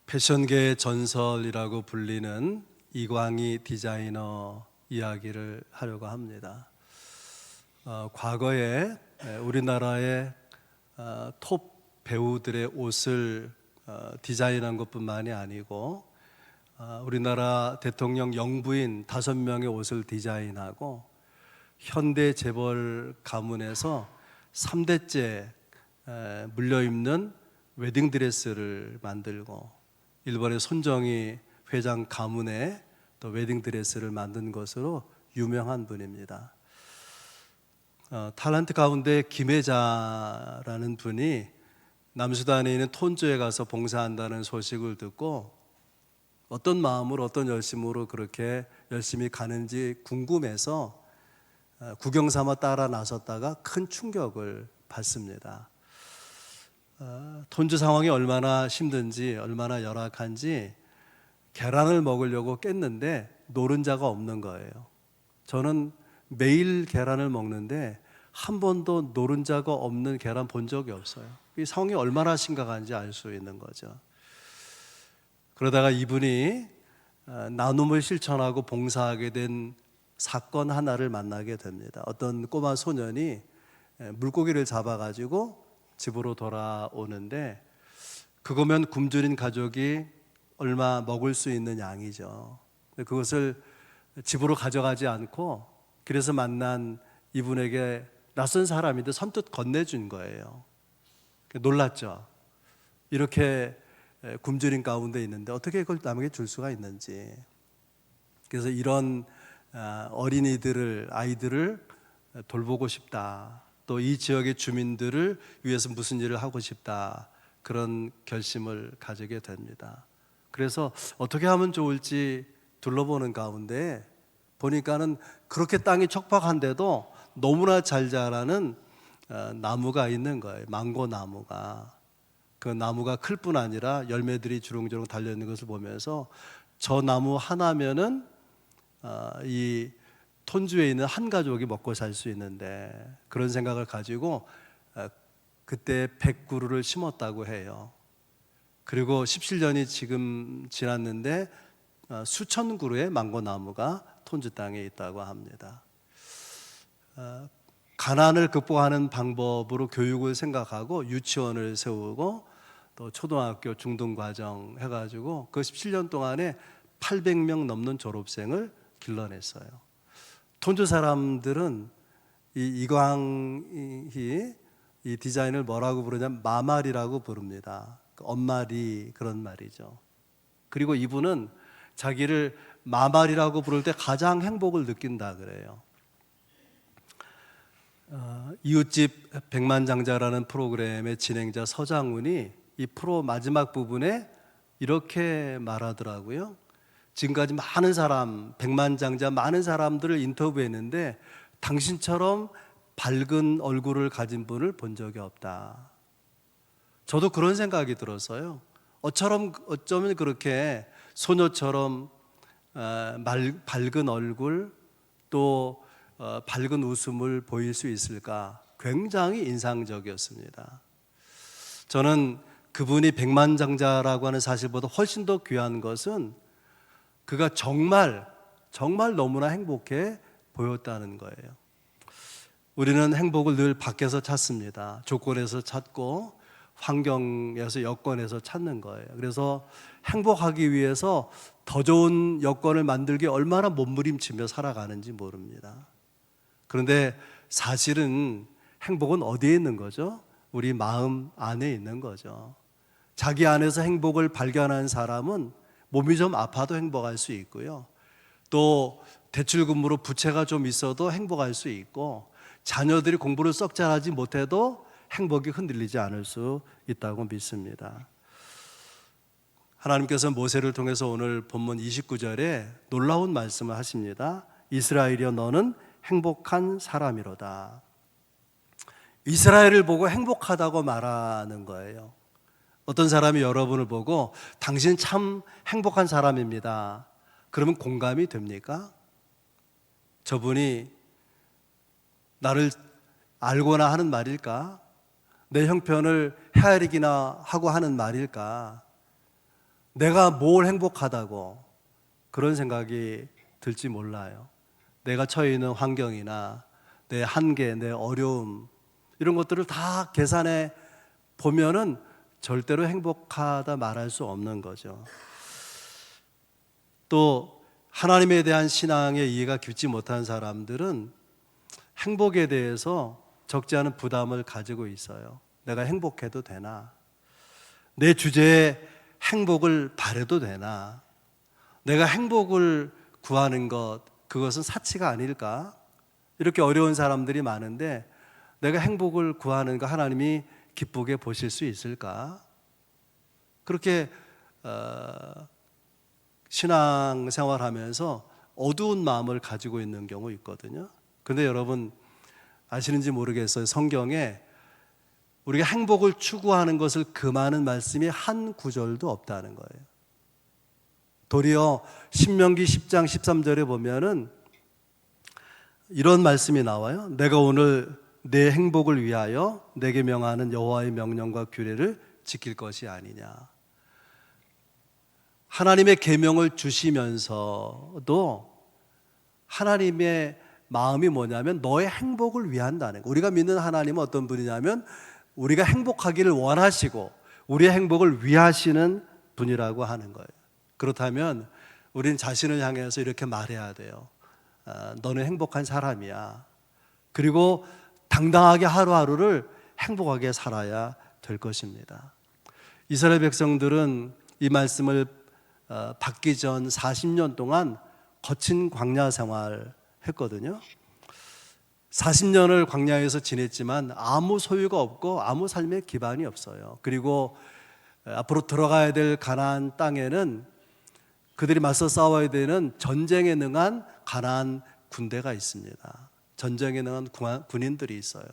패션계의 전설이라고 불리는 이광희 디자이너 이야기를 하려고 합니다. 과거에 우리나라의 톱 배우들의 옷을 디자인한 것뿐만이 아니고 우리나라 대통령 영부인 5명의 옷을 디자인하고 현대 재벌 가문에서 3대째 물려입는 웨딩드레스를 만들고 일본의 손정희 회장 가문의 또 웨딩드레스를 만든 것으로 유명한 분입니다. 탤런트 가운데 김혜자라는 분이 남수단에 있는 톤주에 가서 봉사한다는 소식을 듣고 어떤 마음으로 어떤 열심으로 그렇게 열심히 가는지 궁금해서 구경 삼아 따라 나섰다가 큰 충격을 받습니다. 톤주 상황이 얼마나 힘든지 얼마나 열악한지 계란을 먹으려고 깼는데 노른자가 없는 거예요. 저는 매일 계란을 먹는데 한 번도 노른자가 없는 계란 본 적이 없어요. 이 상황이 얼마나 심각한지 알 수 있는 거죠. 그러다가 이분이 나눔을 실천하고 봉사하게 된 사건 하나를 만나게 됩니다. 어떤 꼬마 소년이 물고기를 잡아가지고 집으로 돌아오는데 그거면 굶주린 가족이 얼마 먹을 수 있는 양이죠. 그것을 집으로 가져가지 않고 길에서 만난 이분에게 낯선 사람인데 선뜻 건네준 거예요. 놀랐죠. 이렇게 굶주린 가운데 있는데 어떻게 그걸 남에게 줄 수가 있는지. 그래서 이런 아이들을 돌보고 싶다. 또 이 지역의 주민들을 위해서 무슨 일을 하고 싶다. 그런 결심을 가지게 됩니다. 그래서 어떻게 하면 좋을지 둘러보는 가운데 보니까는 그렇게 땅이 척박한데도 너무나 잘 자라는 나무가 있는 거예요. 망고 나무가. 그 나무가 클 뿐 아니라 열매들이 주렁주렁 달려있는 것을 보면서 저 나무 하나면은 이 톤주에 있는 한 가족이 먹고 살 수 있는데 그런 생각을 가지고 그때 100그루를 심었다고 해요. 그리고 17년이 지금 지났는데 수천 그루의 망고나무가 톤주 땅에 있다고 합니다. 가난을 극복하는 방법으로 교육을 생각하고 유치원을 세우고 또 초등학교 중등과정 해가지고 그 17년 동안에 800명 넘는 졸업생을 길러냈어요. 톤주 사람들은 이광희 이 디자인을 뭐라고 부르냐면 마말이라고 부릅니다. 엄마리 그런 말이죠. 그리고 이분은 자기를 마말이라고 부를 때 가장 행복을 느낀다 그래요. 이웃집 백만장자라는 프로그램의 진행자 서장훈이 이 프로 마지막 부분에 이렇게 말하더라고요. 지금까지 많은 사람, 백만장자 많은 사람들을 인터뷰했는데 당신처럼 밝은 얼굴을 가진 분을 본 적이 없다. 저도 그런 생각이 들었어요. 어쩌면 그렇게 소녀처럼 밝은 얼굴 또 밝은 웃음을 보일 수 있을까? 굉장히 인상적이었습니다. 저는 그분이 백만장자라고 하는 사실보다 훨씬 더 귀한 것은 그가 정말 너무나 행복해 보였다는 거예요. 우리는 행복을 늘 밖에서 찾습니다. 조건에서 찾고 환경에서 여건에서 찾는 거예요. 그래서 행복하기 위해서 더 좋은 여건을 만들기 얼마나 몸부림치며 살아가는지 모릅니다. 그런데 사실은 행복은 어디에 있는 거죠? 우리 마음 안에 있는 거죠. 자기 안에서 행복을 발견한 사람은 몸이 좀 아파도 행복할 수 있고요. 또 대출금으로 부채가 좀 있어도 행복할 수 있고 자녀들이 공부를 썩 잘하지 못해도 행복이 흔들리지 않을 수 있다고 믿습니다. 하나님께서 모세를 통해서 오늘 본문 29절에 놀라운 말씀을 하십니다. 이스라엘이여 너는 행복한 사람이로다. 이스라엘을 보고 행복하다고 말하는 거예요. 어떤 사람이 여러분을 보고 당신 참 행복한 사람입니다. 그러면 공감이 됩니까? 저분이 나를 알거나 하는 말일까? 내 형편을 헤아리기나 하고 하는 말일까? 내가 뭘 행복하다고 그런 생각이 들지 몰라요. 내가 처해 있는 환경이나 내 한계, 내 어려움 이런 것들을 다 계산해 보면은 절대로 행복하다 말할 수 없는 거죠. 또 하나님에 대한 신앙의 이해가 깊지 못한 사람들은 행복에 대해서 적지 않은 부담을 가지고 있어요. 내가 행복해도 되나? 내 주제에 행복을 바래도 되나? 내가 행복을 구하는 것, 그것은 사치가 아닐까? 이렇게 어려운 사람들이 많은데 내가 행복을 구하는 거 하나님이 기쁘게 보실 수 있을까? 그렇게 신앙생활하면서 어두운 마음을 가지고 있는 경우 있거든요. 근데 여러분 아시는지 모르겠어요. 성경에 우리가 행복을 추구하는 것을 금하는 말씀이 한 구절도 없다는 거예요. 도리어 신명기 10장 13절에 보면은 이런 말씀이 나와요. 내가 오늘 내 행복을 위하여 내게 명하는 여호와의 명령과 규례를 지킬 것이 아니냐. 하나님의 계명을 주시면서도 하나님의 마음이 뭐냐면 너의 행복을 위한다는 거예요. 우리가 믿는 하나님은 어떤 분이냐면 우리가 행복하기를 원하시고 우리의 행복을 위하시는 분이라고 하는 거예요. 그렇다면 우리는 자신을 향해서 이렇게 말해야 돼요. 너는 행복한 사람이야. 그리고 당당하게 하루하루를 행복하게 살아야 될 것입니다. 이스라엘 백성들은 이 말씀을 받기 전 40년 동안 거친 광야 생활 했거든요. 40년을 광야에서 지냈지만 아무 소유가 없고 아무 삶의 기반이 없어요. 그리고 앞으로 들어가야 될 가나안 땅에는 그들이 맞서 싸워야 되는 전쟁에 능한 가나안 군대가 있습니다. 전쟁에 능한 군인들이 있어요.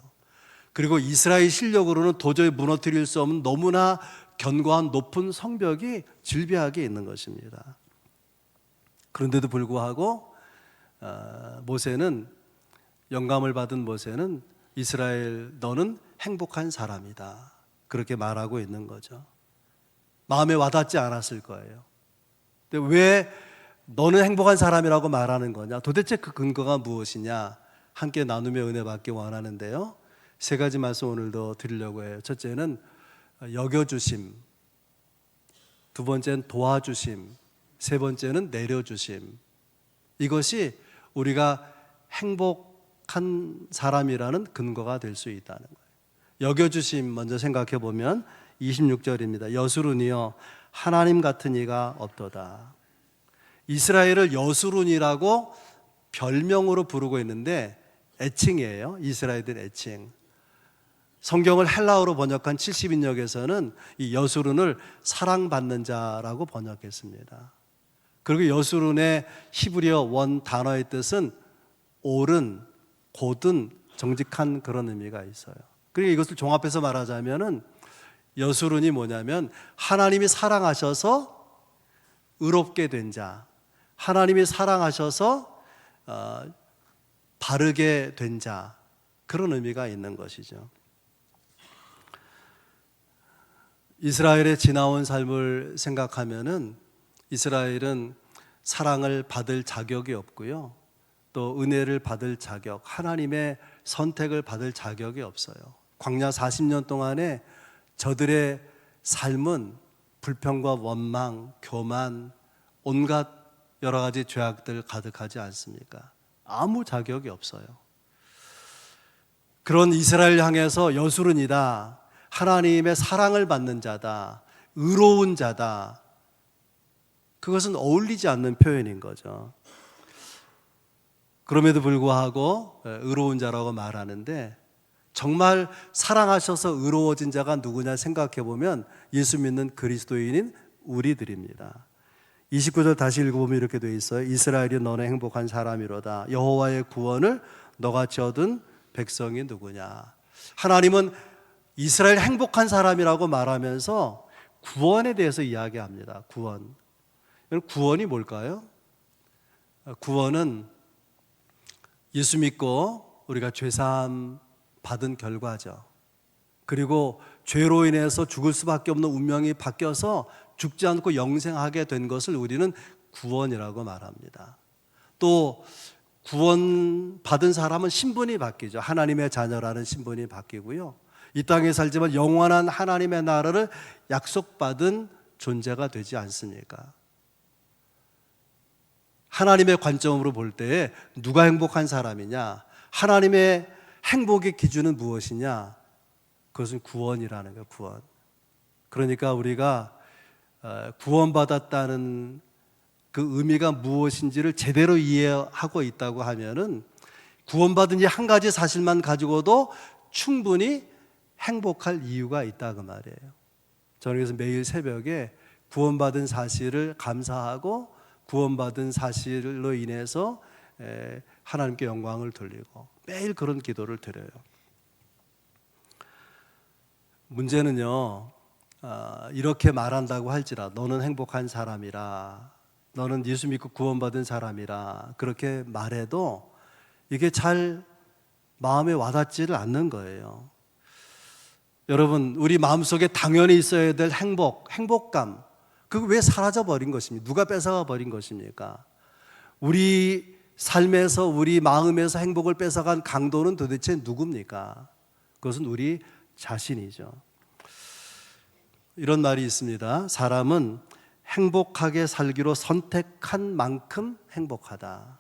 그리고 이스라엘 실력으로는 도저히 무너뜨릴 수 없는 너무나 견고한 높은 성벽이 질비하게 있는 것입니다. 그런데도 불구하고 모세는 영감을 받은 모세는 이스라엘 너는 행복한 사람이다 그렇게 말하고 있는 거죠. 마음에 와닿지 않았을 거예요. 근데 왜 너는 행복한 사람이라고 말하는 거냐? 도대체 그 근거가 무엇이냐? 함께 나누며 은혜 받기 원하는데요. 세 가지 말씀 오늘도 드리려고 해요. 첫째는 여겨주심, 두 번째는 도와주심, 세 번째는 내려주심. 이것이 우리가 행복한 사람이라는 근거가 될 수 있다는 거예요. 여겨주심 먼저 생각해 보면 26절입니다. 여수룬이여 하나님 같은 이가 없도다. 이스라엘을 여수룬이라고 별명으로 부르고 있는데 애칭이에요. 이스라엘들 애칭. 성경을 헬라어로 번역한 70인역에서는 이 여수룬을 사랑받는 자라고 번역했습니다. 그리고 여수룬의 히브리어 원 단어의 뜻은 옳은, 곧은, 정직한 그런 의미가 있어요. 그리고 이것을 종합해서 말하자면은 여수룬이 뭐냐면 하나님이 사랑하셔서 의롭게 된 자, 하나님이 사랑하셔서 바르게 된 자, 그런 의미가 있는 것이죠. 이스라엘의 지나온 삶을 생각하면은 이스라엘은 사랑을 받을 자격이 없고요. 또 은혜를 받을 자격, 하나님의 선택을 받을 자격이 없어요. 광야 40년 동안에 저들의 삶은 불평과 원망, 교만, 온갖 여러 가지 죄악들 가득하지 않습니까? 아무 자격이 없어요. 그런 이스라엘 향해서 여수른이다, 하나님의 사랑을 받는 자다, 의로운 자다, 그것은 어울리지 않는 표현인 거죠. 그럼에도 불구하고 의로운 자라고 말하는데 정말 사랑하셔서 의로워진 자가 누구냐 생각해 보면 예수 믿는 그리스도인인 우리들입니다. 29절 다시 읽어보면 이렇게 되어 있어요. 이스라엘이 너는 행복한 사람이로다. 여호와의 구원을 너같이 얻은 백성이 누구냐. 하나님은 이스라엘 행복한 사람이라고 말하면서 구원에 대해서 이야기합니다. 구원이 뭘까요? 구원은 예수 믿고 우리가 죄사함 받은 결과죠. 그리고 죄로 인해서 죽을 수밖에 없는 운명이 바뀌어서 죽지 않고 영생하게 된 것을 우리는 구원이라고 말합니다. 또 구원받은 사람은 신분이 바뀌죠. 하나님의 자녀라는 신분이 바뀌고요. 이 땅에 살지만 영원한 하나님의 나라를 약속받은 존재가 되지 않습니까? 하나님의 관점으로 볼 때에 누가 행복한 사람이냐? 하나님의 행복의 기준은 무엇이냐? 그것은 구원이라는 거예요. 구원. 그러니까 우리가 구원받았다는 그 의미가 무엇인지를 제대로 이해하고 있다고 하면은 구원받은 이 한 가지 사실만 가지고도 충분히 행복할 이유가 있다 그 말이에요. 저는 그래서 매일 새벽에 구원받은 사실을 감사하고 구원받은 사실로 인해서 하나님께 영광을 돌리고 매일 그런 기도를 드려요. 문제는요, 이렇게 말한다고 할지라 너는 행복한 사람이라, 너는 예수 믿고 구원받은 사람이라 그렇게 말해도 이게 잘 마음에 와닿지를 않는 거예요. 여러분, 우리 마음속에 당연히 있어야 될 행복감, 그거 왜 사라져버린 것입니까? 누가 뺏어가 버린 것입니까? 우리 삶에서, 우리 마음에서 행복을 뺏어간 강도는 도대체 누굽니까? 그것은 우리 자신이죠. 이런 말이 있습니다. 사람은 행복하게 살기로 선택한 만큼 행복하다.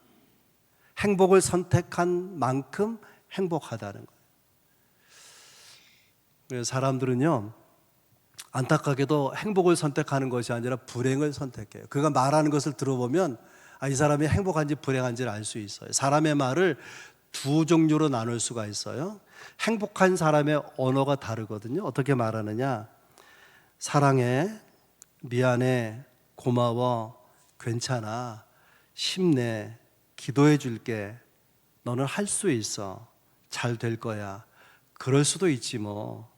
행복을 선택한 만큼 행복하다는 거예요. 사람들은요, 안타깝게도 행복을 선택하는 것이 아니라 불행을 선택해요. 그가 말하는 것을 들어보면 이 사람이 행복한지 불행한지를 알 수 있어요. 사람의 말을 두 종류로 나눌 수가 있어요. 행복한 사람의 언어가 다르거든요. 어떻게 말하느냐? 사랑해, 미안해, 고마워, 괜찮아, 힘내, 기도해 줄게, 너는 할 수 있어, 잘 될 거야, 그럴 수도 있지 뭐,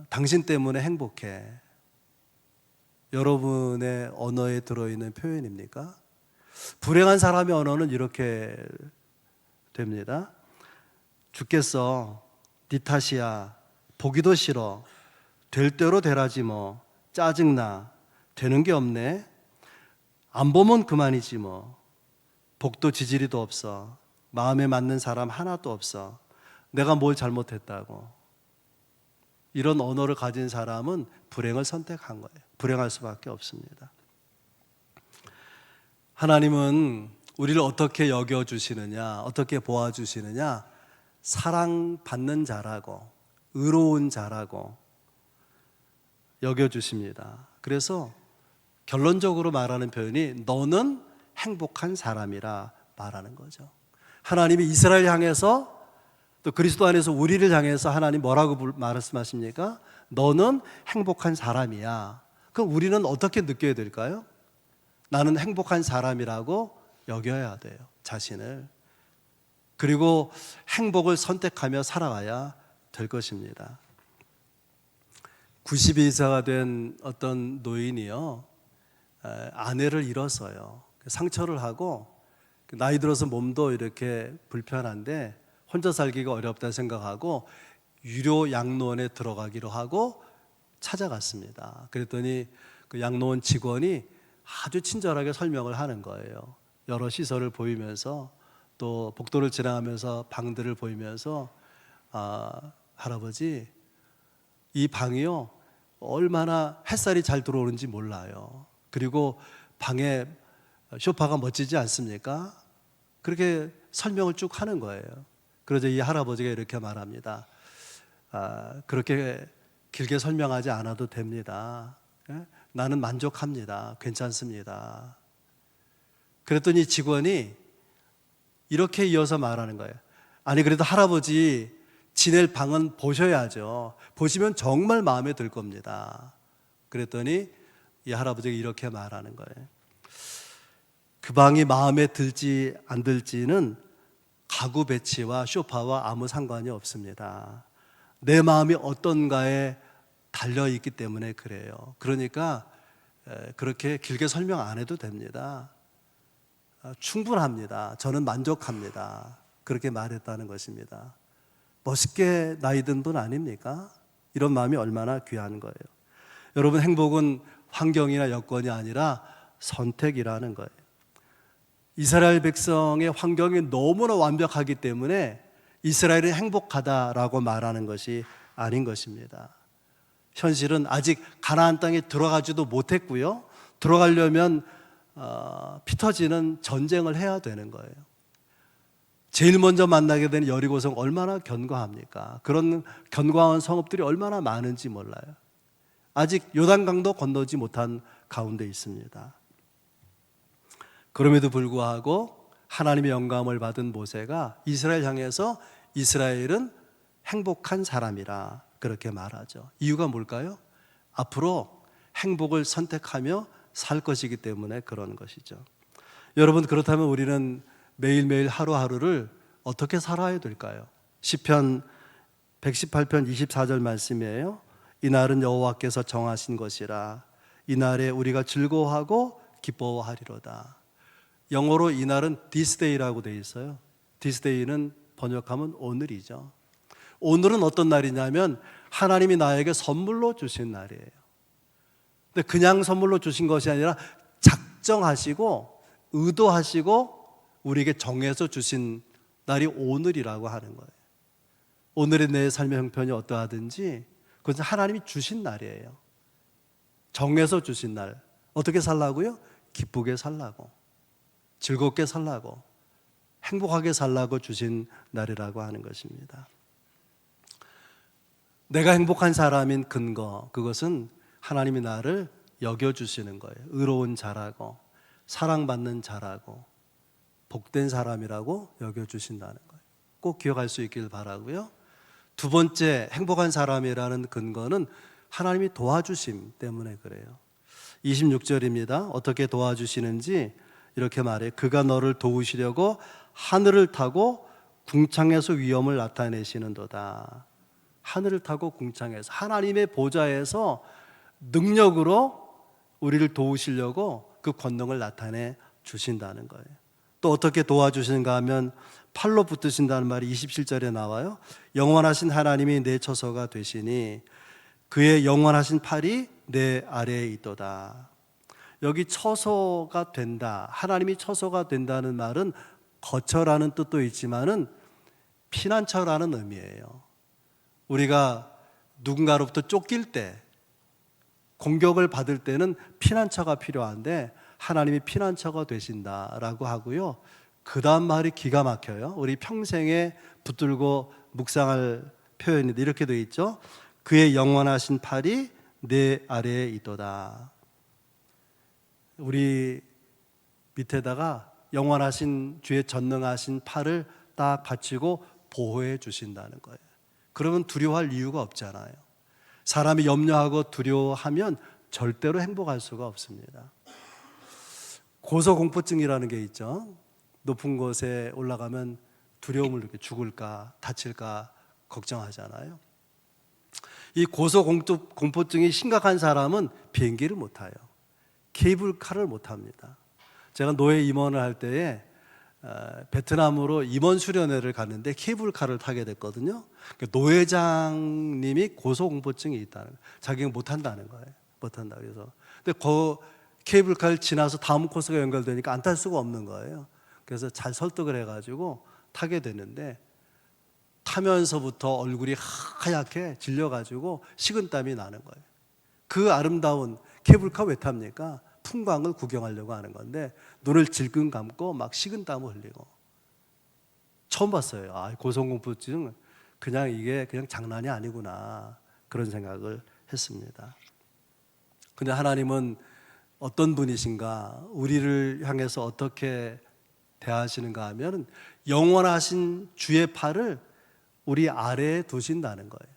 당신 때문에 행복해. 여러분의 언어에 들어있는 표현입니까? 불행한 사람의 언어는 이렇게 됩니다. 죽겠어, 네 탓이야, 보기도 싫어, 될 대로 되라지 뭐, 짜증나, 되는 게 없네, 안 보면 그만이지 뭐, 복도 지지리도 없어, 마음에 맞는 사람 하나도 없어, 내가 뭘 잘못했다고. 이런 언어를 가진 사람은 불행을 선택한 거예요. 불행할 수밖에 없습니다. 하나님은 우리를 어떻게 여겨주시느냐, 어떻게 보아주시느냐, 사랑받는 자라고, 의로운 자라고 여겨주십니다. 그래서 결론적으로 말하는 표현이 너는 행복한 사람이라 말하는 거죠. 하나님이 이스라엘 향해서 또 그리스도 안에서 우리를 향해서 하나님 뭐라고 말씀하십니까? 너는 행복한 사람이야. 그럼 우리는 어떻게 느껴야 될까요? 나는 행복한 사람이라고 여겨야 돼요, 자신을. 그리고 행복을 선택하며 살아가야 될 것입니다. 90이사가 된 어떤 노인이요, 아내를 잃었어요. 상처를 하고 나이 들어서 몸도 이렇게 불편한데 혼자 살기가 어렵다 생각하고 유료 양로원에 들어가기로 하고 찾아갔습니다. 그랬더니 그 양로원 직원이 아주 친절하게 설명을 하는 거예요. 여러 시설을 보이면서 또 복도를 지나가면서 방들을 보이면서 할아버지, 이 방이요 얼마나 햇살이 잘 들어오는지 몰라요. 그리고 방에 소파가 멋지지 않습니까? 그렇게 설명을 쭉 하는 거예요. 그러자 이 할아버지가 이렇게 말합니다. 그렇게 길게 설명하지 않아도 됩니다. 나는 만족합니다. 괜찮습니다. 그랬더니 직원이 이렇게 이어서 말하는 거예요. 아니 그래도 할아버지 지낼 방은 보셔야죠. 보시면 정말 마음에 들 겁니다. 그랬더니 이 할아버지가 이렇게 말하는 거예요. 그 방이 마음에 들지 안 들지는 가구 배치와 소파와 아무 상관이 없습니다. 내 마음이 어떤가에 달려있기 때문에 그래요. 그러니까 그렇게 길게 설명 안 해도 됩니다. 충분합니다. 저는 만족합니다. 그렇게 말했다는 것입니다. 멋있게 나이 든 분 아닙니까? 이런 마음이 얼마나 귀한 거예요. 여러분, 행복은 환경이나 여건이 아니라 선택이라는 거예요. 이스라엘 백성의 환경이 너무나 완벽하기 때문에 이스라엘은 행복하다라고 말하는 것이 아닌 것입니다. 현실은 아직 가나안 땅에 들어가지도 못했고요. 들어가려면 피 터지는 전쟁을 해야 되는 거예요. 제일 먼저 만나게 된 여리고성 얼마나 견고합니까? 그런 견고한 성읍들이 얼마나 많은지 몰라요. 아직 요단강도 건너지 못한 가운데 있습니다. 그럼에도 불구하고 하나님의 영감을 받은 모세가 이스라엘 향해서 이스라엘은 행복한 사람이라 그렇게 말하죠. 이유가 뭘까요? 앞으로 행복을 선택하며 살 것이기 때문에 그런 것이죠. 여러분, 그렇다면 우리는 매일매일 하루하루를 어떻게 살아야 될까요? 시편 118편 24절 말씀이에요. 이날은 여호와께서 정하신 것이라 이날에 우리가 즐거워하고 기뻐하리로다. 영어로 이날은 this day라고 되어 있어요. this day는 번역하면 오늘이죠. 오늘은 어떤 날이냐면 하나님이 나에게 선물로 주신 날이에요. 근데 그냥 선물로 주신 것이 아니라 작정하시고 의도하시고 우리에게 정해서 주신 날이 오늘이라고 하는 거예요. 오늘의 내 삶의 형편이 어떠하든지 그것은 하나님이 주신 날이에요. 정해서 주신 날. 어떻게 살라고요? 기쁘게 살라고, 즐겁게 살라고, 행복하게 살라고 주신 날이라고 하는 것입니다. 내가 행복한 사람인 근거, 그것은 하나님이 나를 여겨주시는 거예요. 의로운 자라고, 사랑받는 자라고, 복된 사람이라고 여겨주신다는 거예요. 꼭 기억할 수 있길 바라고요. 두 번째, 행복한 사람이라는 근거는 하나님이 도와주심 때문에 그래요. 26절입니다. 어떻게 도와주시는지 이렇게 말해요. 그가 너를 도우시려고 하늘을 타고 궁창에서 위엄을 나타내시는도다. 하늘을 타고 궁창에서, 하나님의 보좌에서 능력으로 우리를 도우시려고 그 권능을 나타내 주신다는 거예요. 또 어떻게 도와주시는가 하면 팔로 붙드신다는 말이 27절에 나와요. 영원하신 하나님이 내 처소가 되시니 그의 영원하신 팔이 내 아래에 있도다. 여기 처소가 된다, 하나님이 처소가 된다는 말은 거처라는 뜻도 있지만은 피난처라는 의미예요. 우리가 누군가로부터 쫓길 때, 공격을 받을 때는 피난처가 필요한데 하나님이 피난처가 되신다라고 하고요. 그 다음 말이 기가 막혀요. 우리 평생에 붙들고 묵상할 표현인데 이렇게 되어 있죠. 그의 영원하신 팔이 내 아래에 있도다. 우리 밑에다가 영원하신 주의 전능하신 팔을 딱 받치고 보호해 주신다는 거예요. 그러면 두려워할 이유가 없잖아요. 사람이 염려하고 두려워하면 절대로 행복할 수가 없습니다. 고소공포증이라는 게 있죠. 높은 곳에 올라가면 두려움을 느껴, 죽을까 다칠까 걱정하잖아요. 이 고소공포증이 심각한 사람은 비행기를 못 타요. 케이블카를 못 탑니다. 제가 노예 임원을 할 때에 베트남으로 임원 수련회를 갔는데 케이블카를 타게 됐거든요. 노회장님이 고소공포증이 있다는 거예요. 자기가 못 탄다는 거예요. 못 탄다. 그래서 근데 그 케이블카를 지나서 다음 코스가 연결되니까 안 탈 수가 없는 거예요. 그래서 잘 설득을 해가지고 타게 됐는데 타면서부터 얼굴이 하얗게 질려가지고 식은땀이 나는 거예요. 그 아름다운 케이블카 왜 탑니까? 풍광을 구경하려고 하는 건데 눈을 질끈 감고 막 식은땀을 흘리고 처음 봤어요. 고소공포증 그냥 이게 그냥 장난이 아니구나 그런 생각을 했습니다. 근데 하나님은 어떤 분이신가, 우리를 향해서 어떻게 대하시는가 하면 영원하신 주의 팔을 우리 아래에 두신다는 거예요.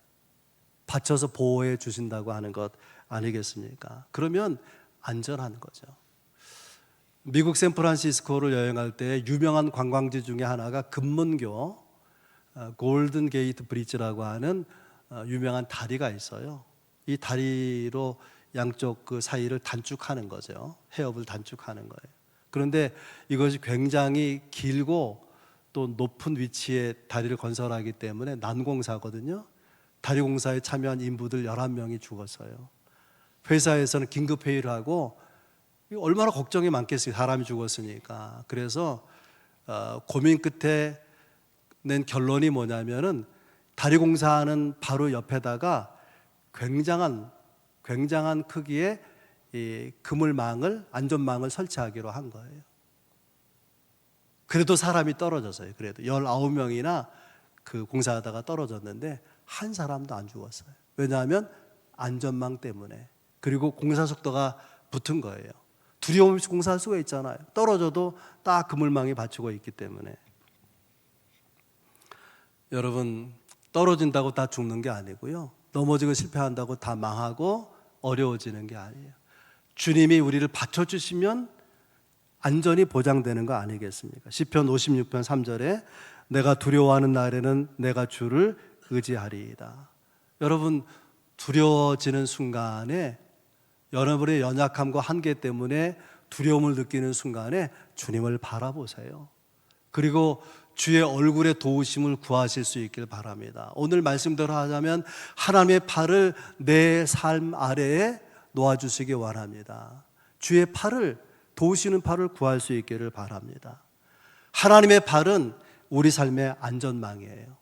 받쳐서 보호해 주신다고 하는 것 아니겠습니까? 그러면 안전한 거죠. 미국 샌프란시스코를 여행할 때 유명한 관광지 중에 하나가 금문교 골든 게이트 브리지라고 하는 유명한 다리가 있어요. 이 다리로 양쪽 그 사이를 단축하는 거죠. 해협을 단축하는 거예요. 그런데 이것이 굉장히 길고 또 높은 위치에 다리를 건설하기 때문에 난공사거든요. 다리 공사에 참여한 인부들 11명이 죽었어요. 회사에서는 긴급 회의를 하고 얼마나 걱정이 많겠어요. 사람이 죽었으니까. 그래서 고민 끝에 낸 결론이 뭐냐면은 다리 공사하는 바로 옆에다가 굉장한 크기의 이 그물망을, 안전망을 설치하기로 한 거예요. 그래도 사람이 떨어져서요. 그래도 19명이나 그 공사하다가 떨어졌는데 한 사람도 안 죽었어요. 왜냐하면 안전망 때문에. 그리고 공사 속도가 붙은 거예요. 두려움 없이 공사할 수가 있잖아요. 떨어져도 딱 그물망이 받치고 있기 때문에. 여러분, 떨어진다고 다 죽는 게 아니고요, 넘어지고 실패한다고 다 망하고 어려워지는 게 아니에요. 주님이 우리를 받쳐주시면 안전이 보장되는 거 아니겠습니까? 시편 56편 3절에 내가 두려워하는 날에는 내가 주를 의지하리이다. 여러분, 두려워지는 순간에, 여러분의 연약함과 한계 때문에 두려움을 느끼는 순간에 주님을 바라보세요. 그리고 주의 얼굴의 도우심을 구하실 수 있길 바랍니다. 오늘 말씀대로 하자면 하나님의 팔을 내 삶 아래에 놓아주시기 원합니다. 주의 팔을, 도우시는 팔을 구할 수 있기를 바랍니다. 하나님의 팔은 우리 삶의 안전망이에요.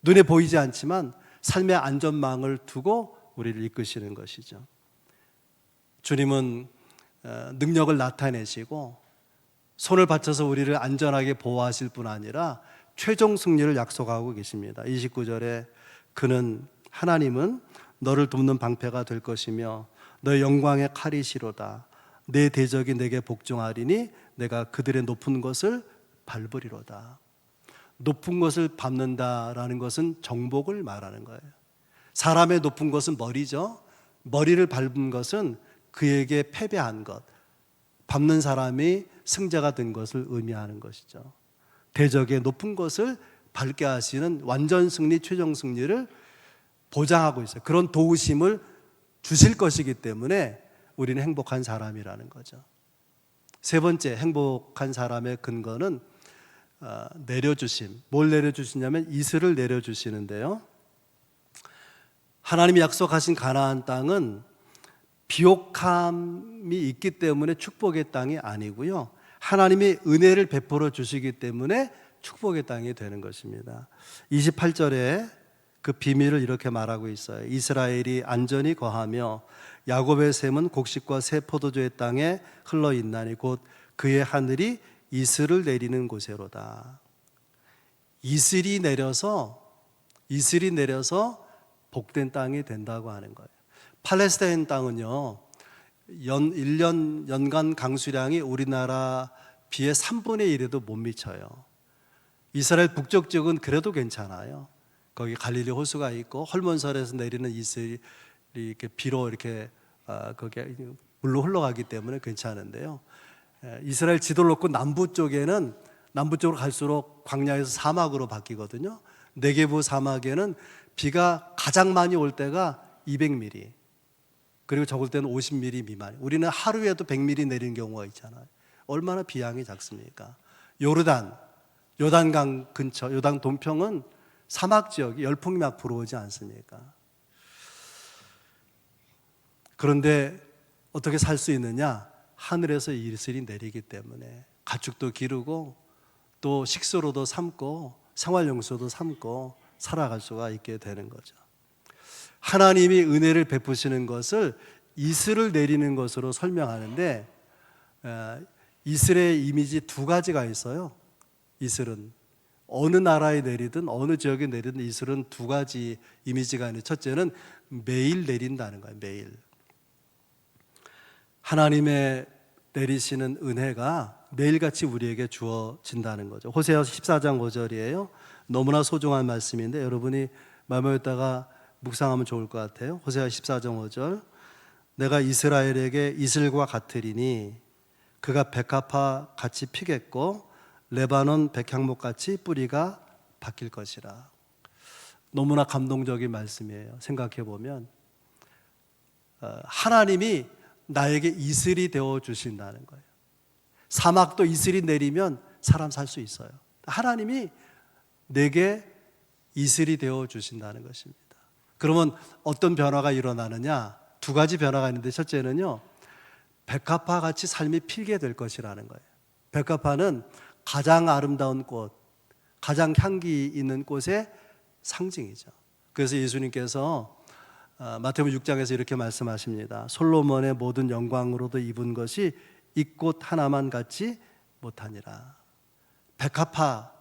눈에 보이지 않지만 삶의 안전망을 두고 우리를 이끄시는 것이죠. 주님은 능력을 나타내시고 손을 받쳐서 우리를 안전하게 보호하실 뿐 아니라 최종 승리를 약속하고 계십니다. 29절에 하나님은 너를 돕는 방패가 될 것이며 너의 영광의 칼이시로다. 내 대적이 내게 복종하리니 내가 그들의 높은 것을 밟으리로다. 높은 것을 밟는다라는 것은 정복을 말하는 거예요. 사람의 높은 것은 머리죠. 머리를 밟은 것은 그에게 패배한 것, 밟는 사람이 승자가 된 것을 의미하는 것이죠. 대적의 높은 것을 밟게 하시는 완전 승리, 최종 승리를 보장하고 있어요. 그런 도우심을 주실 것이기 때문에 우리는 행복한 사람이라는 거죠. 세 번째, 행복한 사람의 근거는 내려주심. 뭘 내려주시냐면 이슬을 내려주시는데요, 하나님이 약속하신 가나안 땅은 비옥함이 있기 때문에 축복의 땅이 아니고요, 하나님이 은혜를 베풀어 주시기 때문에 축복의 땅이 되는 것입니다. 28절에 그 비밀을 이렇게 말하고 있어요. 이스라엘이 안전히 거하며 야곱의 샘은 곡식과 새 포도주의 땅에 흘러 있나니 곧 그의 하늘이 이슬을 내리는 곳에로다. 이슬이 내려서 복된 땅이 된다고 하는 거예요. 팔레스타인 땅은요, 1년 연간 강수량이 우리나라 비의 3분의 1에도 못 미쳐요. 이스라엘 북쪽 지역은 그래도 괜찮아요. 거기 갈릴리 호수가 있고 헐몬설에서 내리는 이슬이 이렇게 비로 이렇게 거기 물로 흘러가기 때문에 괜찮은데요, 이스라엘 지도를 놓고 남부 쪽으로 갈수록 광야에서 사막으로 바뀌거든요. 네게부 사막에는 비가 가장 많이 올 때가 200mm, 그리고 적을 때는 50mm 미만. 우리는 하루에도 100mm 내리는 경우가 있잖아요. 얼마나 비양이 작습니까? 요단강 근처, 요단 동평은 사막 지역이 열풍이 막 불어오지 않습니까? 그런데 어떻게 살 수 있느냐? 하늘에서 이슬이 내리기 때문에 가축도 기르고 또 식수로도 삼고 생활용수도 삼고 살아갈 수가 있게 되는 거죠. 하나님이 은혜를 베푸시는 것을 이슬을 내리는 것으로 설명하는데, 이슬의 이미지 두 가지가 있어요. 이슬은 어느 나라에 내리든 어느 지역에 내리든 이슬은 두 가지 이미지가 있는데, 첫째는 매일 내린다는 거예요. 매일 하나님의 내리시는 은혜가 매일같이 우리에게 주어진다는 거죠. 호세아서 14장 5절이에요. 너무나 소중한 말씀인데 여러분이 마음에다가 묵상하면 좋을 것 같아요. 호세아 14장 5절, 내가 이스라엘에게 이슬과 같으리니 그가 백합화 같이 피겠고 레바논 백향목 같이 뿌리가 바뀔 것이라. 너무나 감동적인 말씀이에요. 생각해 보면 하나님이 나에게 이슬이 되어 주신다는 거예요. 사막도 이슬이 내리면 사람 살 수 있어요. 하나님이 내게 이슬이 되어 주신다는 것입니다. 그러면 어떤 변화가 일어나느냐? 두 가지 변화가 있는데, 첫째는요, 백합화 같이 삶이 필게 될 것이라는 거예요. 백합화는 가장 아름다운 꽃, 가장 향기 있는 꽃의 상징이죠. 그래서 예수님께서 마태복음 6장에서 이렇게 말씀하십니다. 솔로몬의 모든 영광으로도 입은 것이 이 꽃 하나만 같지 못하니라. 백합화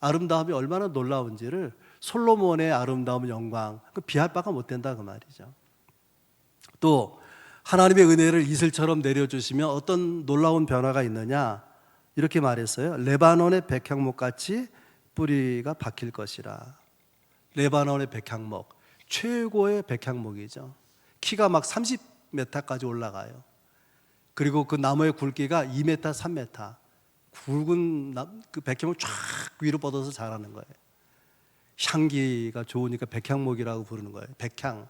아름다움이 얼마나 놀라운지를 솔로몬의 아름다움, 영광, 비할 바가 못 된다 그 말이죠. 또 하나님의 은혜를 이슬처럼 내려주시면 어떤 놀라운 변화가 있느냐, 이렇게 말했어요. 레바논의 백향목 같이 뿌리가 박힐 것이라. 레바논의 백향목, 최고의 백향목이죠. 키가 막 30m까지 올라가요. 그리고 그 나무의 굵기가 2m, 3m. 굵은 그 백향목 쫙 위로 뻗어서 자라는 거예요. 향기가 좋으니까 백향목이라고 부르는 거예요. 백향.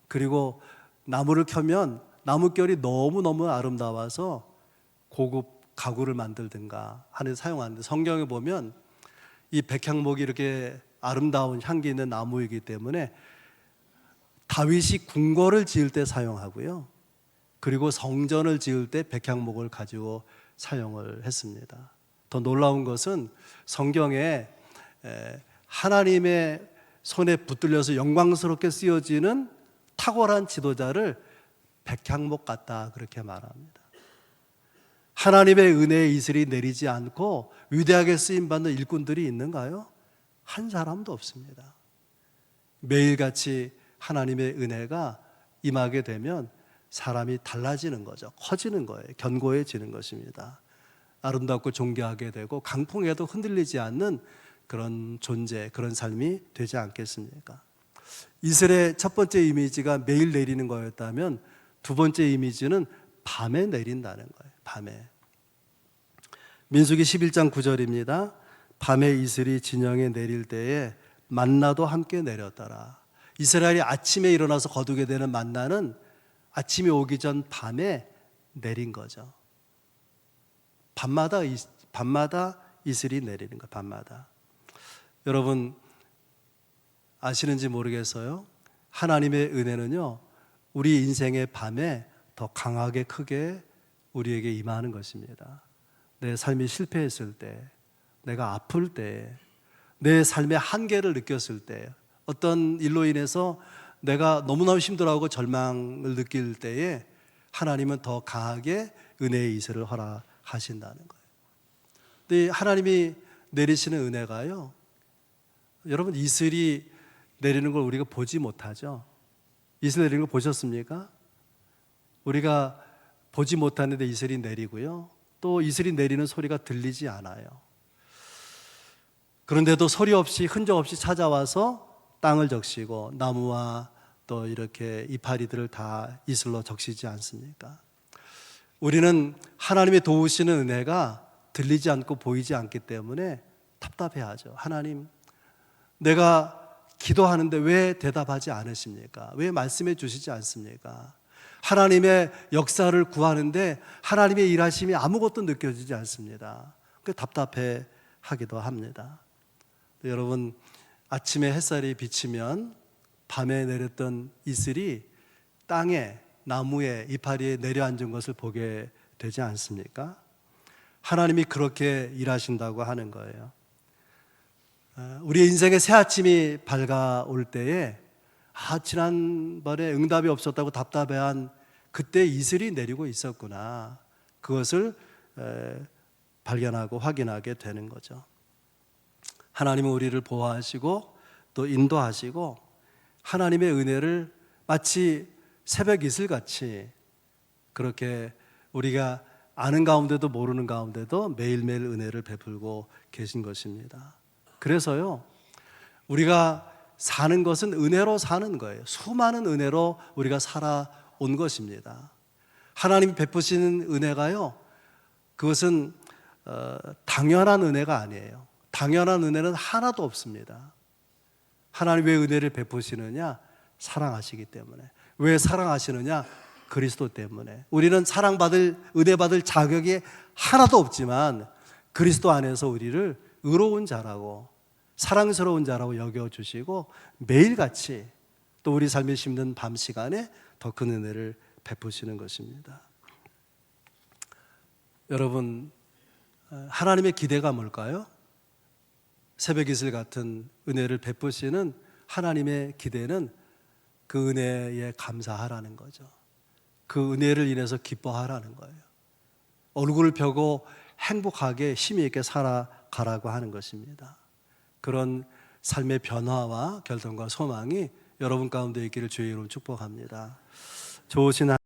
그리고 나무를 켜면 나뭇결이 너무너무 아름다워서 고급 가구를 만들든가 하는 사용하는데, 성경에 보면 이 백향목이 이렇게 아름다운 향기 있는 나무이기 때문에 다윗이 궁궐을 지을 때 사용하고요, 그리고 성전을 지을 때 백향목을 가지고 사용을 했습니다. 더 놀라운 것은 성경에 하나님의 손에 붙들려서 영광스럽게 쓰여지는 탁월한 지도자를 백향목 같다 그렇게 말합니다. 하나님의 은혜의 이슬이 내리지 않고 위대하게 쓰임받는 일꾼들이 있는가요? 한 사람도 없습니다. 매일같이 하나님의 은혜가 임하게 되면 사람이 달라지는 거죠. 커지는 거예요. 견고해지는 것입니다. 아름답고 존귀하게 되고 강풍에도 흔들리지 않는 그런 존재, 그런 삶이 되지 않겠습니까? 이슬의 첫 번째 이미지가 매일 내리는 거였다면, 두 번째 이미지는 밤에 내린다는 거예요. 밤에. 민수기 11장 9절입니다. 밤에 이슬이 진영에 내릴 때에 만나도 함께 내렸더라. 이스라엘이 아침에 일어나서 거두게 되는 만나는 아침이 오기 전 밤에 내린 거죠. 밤마다 이슬이 내리는 거예요. 밤마다. 여러분 아시는지 모르겠어요. 하나님의 은혜는요, 우리 인생의 밤에 더 강하게 크게 우리에게 임하는 것입니다. 내 삶이 실패했을 때, 내가 아플 때, 내 삶의 한계를 느꼈을 때, 어떤 일로 인해서 내가 너무너무 힘들어하고 절망을 느낄 때에 하나님은 더 강하게 은혜의 이슬을 허락하신다는 거예요. 근데 하나님이 내리시는 은혜가요, 여러분 이슬이 내리는 걸 우리가 보지 못하죠. 이슬 내리는 거 보셨습니까? 우리가 보지 못하는데 이슬이 내리고요, 또 이슬이 내리는 소리가 들리지 않아요. 그런데도 소리 없이 흔적 없이 찾아와서 땅을 적시고 나무와 또 이렇게 이파리들을 다 이슬로 적시지 않습니까? 우리는 하나님의 도우시는 은혜가 들리지 않고 보이지 않기 때문에 답답해하죠. 하나님, 내가 기도하는데 왜 대답하지 않으십니까? 왜 말씀해 주시지 않습니까? 하나님의 역사를 구하는데 하나님의 일하심이 아무것도 느껴지지 않습니다. 그 답답해 하기도 합니다. 여러분, 아침에 햇살이 비치면 밤에 내렸던 이슬이 땅에, 나무에, 이파리에 내려앉은 것을 보게 되지 않습니까? 하나님이 그렇게 일하신다고 하는 거예요. 우리 인생의 새 아침이 밝아올 때에 지난번에 응답이 없었다고 답답해한 그때 이슬이 내리고 있었구나, 그것을 발견하고 확인하게 되는 거죠. 하나님은 우리를 보호하시고 또 인도하시고 하나님의 은혜를 마치 새벽 이슬같이 그렇게 우리가 아는 가운데도 모르는 가운데도 매일매일 은혜를 베풀고 계신 것입니다. 그래서요, 우리가 사는 것은 은혜로 사는 거예요. 수많은 은혜로 우리가 살아온 것입니다. 하나님이 베푸시는 은혜가요, 그것은 당연한 은혜가 아니에요. 당연한 은혜는 하나도 없습니다. 하나님 왜 은혜를 베푸시느냐? 사랑하시기 때문에. 왜 사랑하시느냐? 그리스도 때문에. 우리는 사랑받을, 은혜 받을 자격이 하나도 없지만 그리스도 안에서 우리를 의로운 자라고 사랑스러운 자라고 여겨주시고 매일같이 또 우리 삶에 힘든 밤 시간에 더 큰 은혜를 베푸시는 것입니다. 여러분, 하나님의 기대가 뭘까요? 새벽 이슬 같은 은혜를 베푸시는 하나님의 기대는 그 은혜에 감사하라는 거죠. 그 은혜를 인해서 기뻐하라는 거예요. 얼굴을 펴고 행복하게 힘이 있게 살아가라고 하는 것입니다. 그런 삶의 변화와 결단과 소망이 여러분 가운데 있기를 주의 이름으로 축복합니다. 좋으신